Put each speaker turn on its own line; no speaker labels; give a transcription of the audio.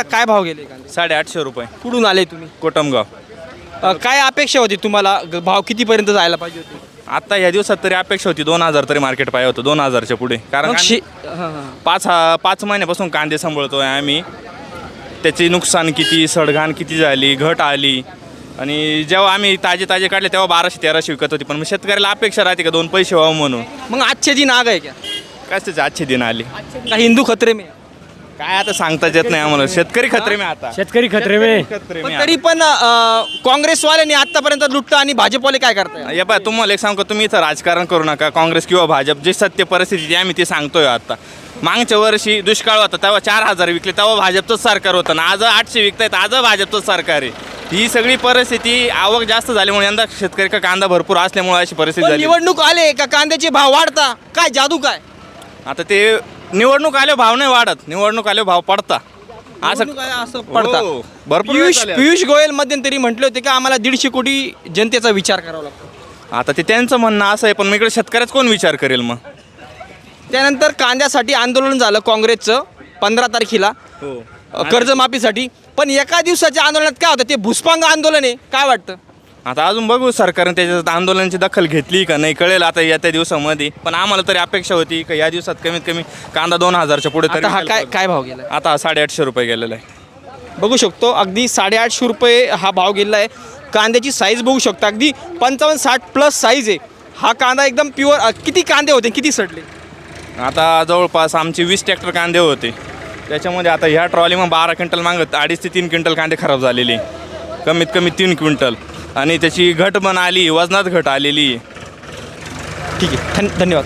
काय भाव गेले कांदे?
850 रुपये.
कुठून आले तुम्ही?
कोटमगाव.
काय अपेक्षा होती तुम्हाला? भाव कितीपर्यंत जायला पाहिजे होते?
आता या दिवसात तरी अपेक्षा होती 2000 तरी मार्केट पाहिजे होतं, 2000च्या पुढे. कारण
मग
पाच महिन्यापासून कांदे सांभाळतोय आम्ही. त्याची नुकसान किती, सडघाण किती झाली, घट आली. आणि जेव्हा आम्ही ताजे काढले तेव्हा 1200-1300 विकत होती. पण मग शेतकऱ्याला अपेक्षा राहते का 2 पैसे व्हावं म्हणून.
मग आजचे दिन आ गए क्या?
काय त्याचे आजचे दिन आले
का हिंदू खतरे में?
काय आता सांगताच येत नाही आम्हाला. शेतकरी खतरे में आता.
शेतकरी खतरे में.
पण तरी पण काँग्रेसवाल्यांनी आतापर्यंत लुटतं आणि भाजपवाले काय करताय?
या पाय तुम्हाला एक सांगतो, तुम्ही इथं राजकारण करू नका. काँग्रेस किंवा भाजप जी सत्य परिस्थिती आम्ही ते सांगतोय. आता मागच्या वर्षी दुष्काळ होता तेव्हा 4000 विकले, तेव्हा भाजपचंच सरकार होतं ना. आज 800 विकतायत, आज भाजपचंच सरकार आहे. ही सगळी परिस्थिती आवक जास्त झाल्यामुळे यंदा शेतकरी का कांदा भरपूर असल्यामुळे अशी परिस्थिती
पण
झाली.
निवडणूक आले का कांद्याचे भाव वाढता? काय जादू काय?
आता ते निवडणूक आले भाव नाही वाढत, निवडणूक आले भाव पडता.
निवडणूक आल्या असं पडता.
हो, भरपूर वेळ झाले.
पियुष गोयल मध्यंतरी म्हटले होते की आम्हाला 150 कोटी जनतेचा विचार करावा लागतो.
आता ते त्यांचं म्हणणं असं आहे, पण मग इकडे शेतकऱ्याच कोण विचार करेल मग.
त्यानंतर कांद्यासाठी आंदोलन झालं काँग्रेसचं 15 तारखेला कर्जमाफीसाठी. पण एका दिवसाच्या आंदोलनात काय होतं? ते भुसपांग आंदोलन आहे. काय वाटतं?
आता अजून बघू सरकारने त्याच्यात आंदोलनाची दखल घेतली का नाही कळेल आता येत्या दिवसामध्ये. पण आम्हाला तरी अपेक्षा होती का या दिवसात कमीत कमी कांदा 2000च्या पुढे तरी.
आता हा काय भाव गेला?
आता 850 रुपये गेलेला आहे.
बघू शकतो अगदी 850 रुपये हा भाव गेला आहे. कांद्याची साईज बघू शकता, अगदी 55-60 प्लस साईज आहे. हा कांदा एकदम प्युअर. किती कांदे होते, किती सडले?
आता जवळपास आमचे 20 ट्रॅक्टर कांदे होते. त्याच्यामध्ये आता ह्या ट्रॉली मग 12 क्विंटल मागत 2.5 ते 3 क्विंटल कांदे खराब झालेले, कमीत कमी 3 क्विंटल. आणि त्याची घट पण आली, वजनात घट आलेली.
ठीक आहे, धन्यवाद.